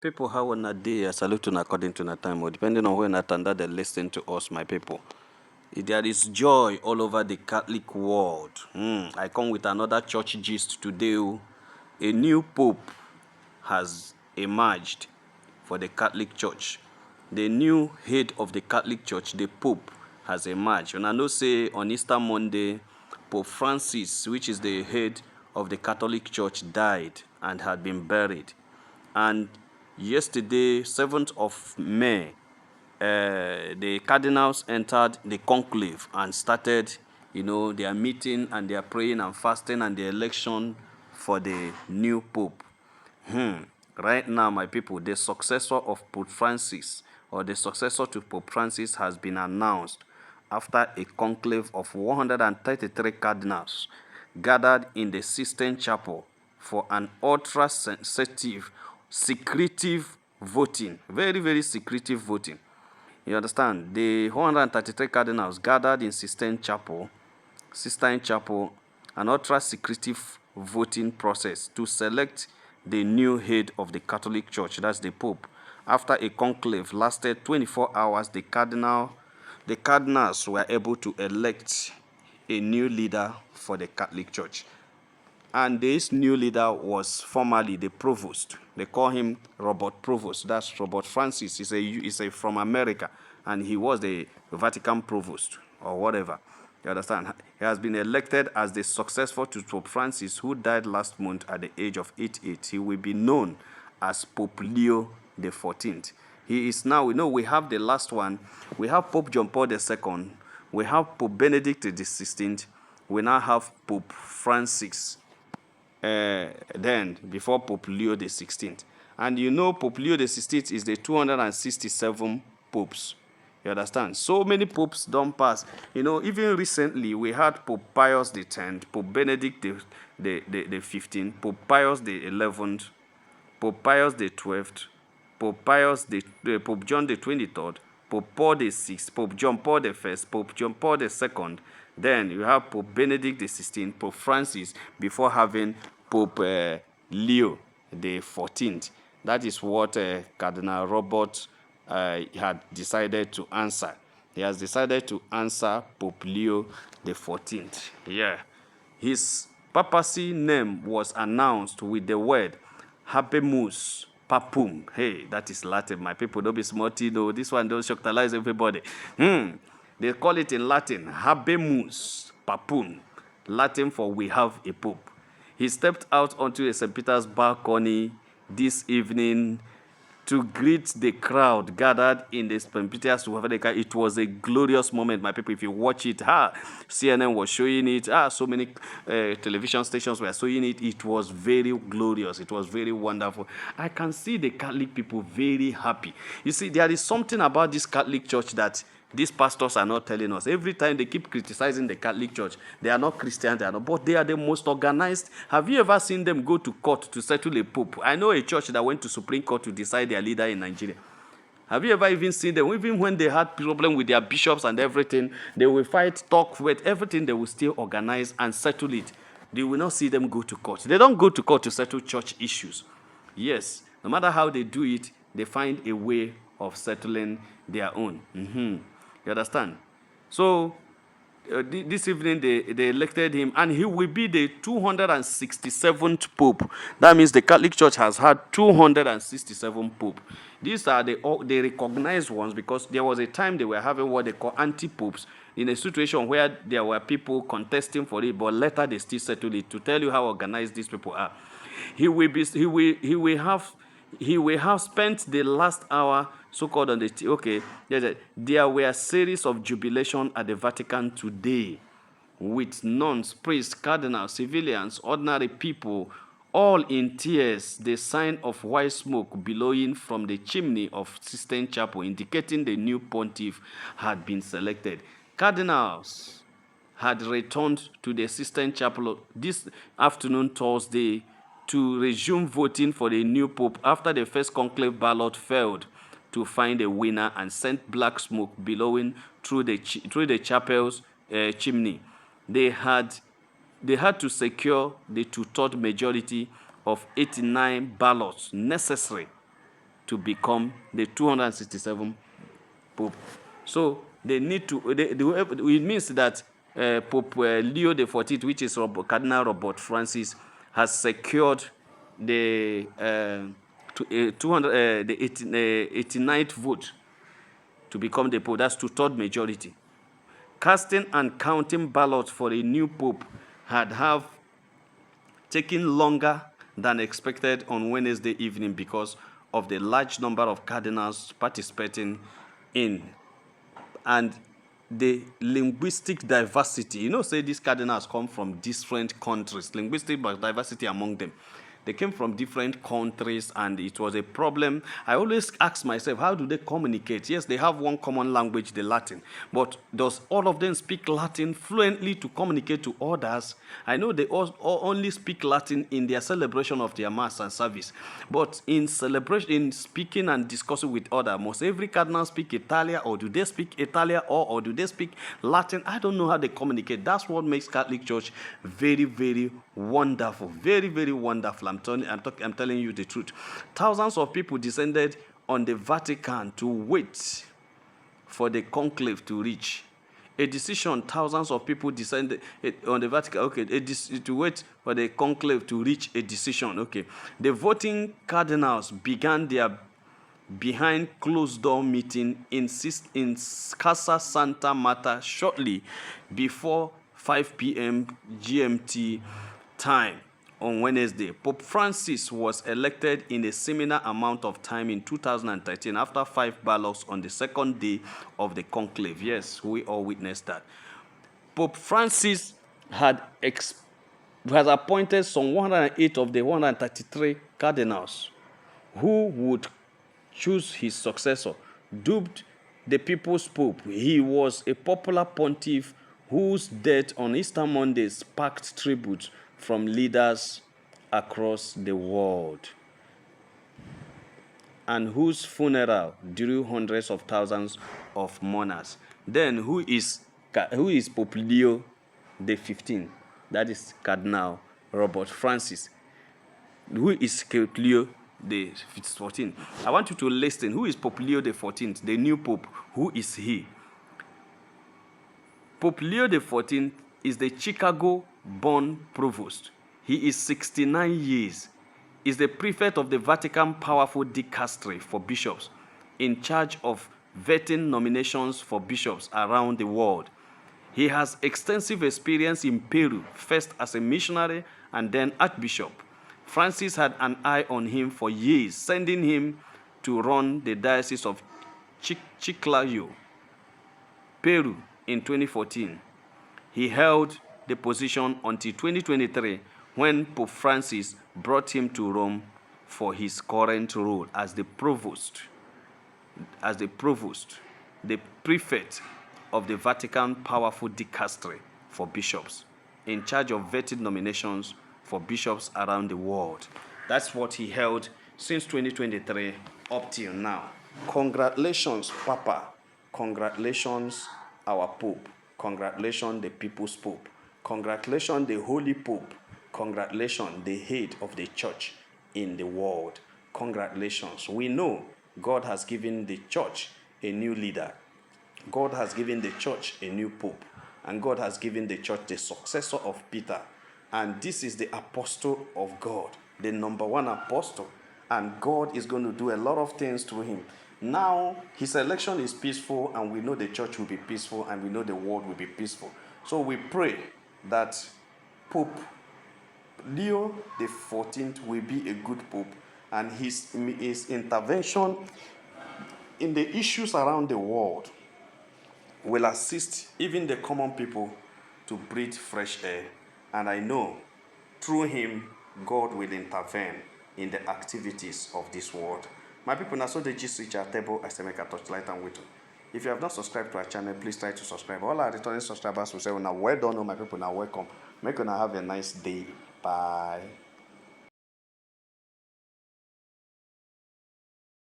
People, how on a day, I salute you according to the time, or depending on when that they listen to us, my people. There is joy all over the Catholic world. I come with another church gist today. A new pope has emerged for the Catholic Church. The new head of the Catholic Church, the Pope, has emerged. And I know say on Easter Monday, Pope Francis, which is the head of the Catholic Church, died and had been buried. And yesterday, 7th of May, the cardinals entered the conclave and started, their meeting and their praying and fasting and the election for the new pope. Right now, my people, the successor of Pope Francis, or the successor to Pope Francis, has been announced after a conclave of 133 cardinals gathered in the Sistine Chapel for an ultra-sensitive, secretive voting. Very, very secretive voting. You understand? The 133 cardinals gathered in Sistine Chapel, an ultra-secretive voting process to select the new head of the Catholic Church, that's the Pope. After a conclave lasted 24 hours, the cardinals were able to elect a new leader for the Catholic Church. And this new leader was formerly the provost. They call him Robert Provost. That's Robert Francis. He's from America, and he was the Vatican provost or whatever. You understand? He has been elected as the successor to Pope Francis, who died last month at the age of 88. He will be known as Pope Leo XIV. He is now, we have the last one. We have Pope John Paul II. We have Pope Benedict XVI. We now have Pope Francis. Then before Pope Leo XVI. And Pope Leo XVI is the 267 popes. You understand? So many popes don't pass. Even recently we had Pope Pius X, Pope Benedict the 15th, Pope Pius the 11th, Pope Pius the 12th, Pope John the 23rd, Pope Paul the 6th, Pope John Paul the 1st, Pope John Paul the 2nd. Then you have Pope Benedict the 16th, Pope Francis, before having Pope Leo the 14th. That is what Cardinal Robert had decided to answer. He has decided to answer Pope Leo the 14th. Yeah. His papacy name was announced with the word Habemus Papum. Hey, that is Latin. My people, don't be smarty though. This one don't shocktalize everybody. They call it in Latin Habemus Papum. Latin for we have a pope. He stepped out onto a St. Peter's balcony this evening to greet the crowd gathered in the St. Peter's Basilica. It was a glorious moment, my people. If you watch it, CNN was showing it, so many television stations were showing it. It was very glorious. It was very wonderful. I can see the Catholic people very happy. You see, there is something about this Catholic Church that these pastors are not telling us. Every time they keep criticizing the Catholic Church, they are not Christian, but they are the most organized. Have you ever seen them go to court to settle a pope? I know a church that went to Supreme Court to decide their leader in Nigeria. Have you ever even seen them? Even when they had problem with their bishops and everything, they will fight, talk with everything, they will still organize and settle it. They will not see them go to court. They don't go to court to settle church issues. Yes, no matter how they do it, they find a way of settling their own. You understand? So this evening they elected him, and he will be the 267th pope. That means the Catholic Church has had 267 popes. These are the recognized ones, because there was a time they were having what they call anti-popes, in a situation where there were people contesting for it, but later they still settled it. To tell you how organized these people are, he will have spent the last hour so-called on the there were a series of jubilation at the Vatican today, with nuns, priests, cardinals, civilians, ordinary people, all in tears, the sign of white smoke billowing from the chimney of Sistine Chapel, indicating the new pontiff had been selected. Cardinals had returned to the Sistine Chapel this afternoon, Thursday, to resume voting for the new pope after the first conclave ballot failed to find a winner and sent black smoke billowing through the chapel's chimney. They had to secure the two-thirds majority of 89 ballots necessary to become the 267th Pope. So they need to, it means that Pope Leo the 14th, which is Cardinal Robert Francis, has secured the 89th vote to become the Pope. That's 2/3 majority. Casting and counting ballots for a new Pope have taken longer than expected on Wednesday evening because of the large number of cardinals participating in and the linguistic diversity. Say these cardinals come from different countries, linguistic diversity among them. They came from different countries, and it was a problem. I always ask myself, how do they communicate? Yes, they have one common language, the Latin, but does all of them speak Latin fluently to communicate to others? I know they all only speak Latin in their celebration of their Mass and service, but in celebration, in speaking and discussing with others, must every cardinal speak Italian, or do they speak Italian, or do they speak Latin? I don't know how they communicate. That's what makes Catholic Church very, very wonderful, very, very wonderful. I'm telling you the truth. Thousands of people descended on the Vatican to wait for the conclave to reach a decision. Thousands of people descended on the Vatican, to wait for the conclave to reach a decision. The voting cardinals began their behind closed door meeting in Casa Santa Marta shortly before 5 p.m. GMT time on Wednesday. Pope Francis was elected in a similar amount of time in 2013 after 5 ballots on the second day of the conclave. Yes, we all witnessed that. Pope Francis has appointed some 108 of the 133 cardinals who would choose his successor. Dubbed the People's Pope, he was a popular pontiff whose death on Easter Monday sparked tribute from leaders across the world, and whose funeral drew hundreds of thousands of mourners. Then who is Pope Leo the 15th? That is Cardinal Robert Francis. Who is Pope Leo the 14th? I want you to listen. Who is Pope Leo the 14th, the new Pope? Who is he? Pope Leo the 14th is the Chicago-born provost. He is 69 years. Is the prefect of the Vatican Powerful Dicastery for bishops, in charge of vetting nominations for bishops around the world. He has extensive experience in Peru, first as a missionary and then archbishop. Francis had an eye on him for years, sending him to run the Diocese of Chiclayo, Peru, in 2014. He held the position until 2023, when Pope Francis brought him to Rome for his current role as the provost, the prefect of the Vatican Powerful Dicastery for bishops, in charge of vetting nominations for bishops around the world. That's what he held since 2023 up till now. Congratulations, Papa. Congratulations, our Pope. Congratulations, the People's Pope. Congratulations, the Holy Pope. Congratulations, the head of the church in the world. Congratulations. We know God has given the church a new leader. God has given the church a new Pope. And God has given the church the successor of Peter. And this is the apostle of God, the number one apostle. And God is going to do a lot of things through him. Now, his election is peaceful, and we know the church will be peaceful, and we know the world will be peaceful. So we pray that Pope Leo the 14th will be a good Pope, and his intervention in the issues around the world will assist even the common people to breathe fresh air. And I know through him, God will intervene in the activities of this world. My people, now so the gist reach our table, I say make a Torchlight and Whittle. If you have not subscribed to our channel, please try to subscribe. All our returning subscribers will say, now well done, my people, now welcome. Make you have a nice day. Bye.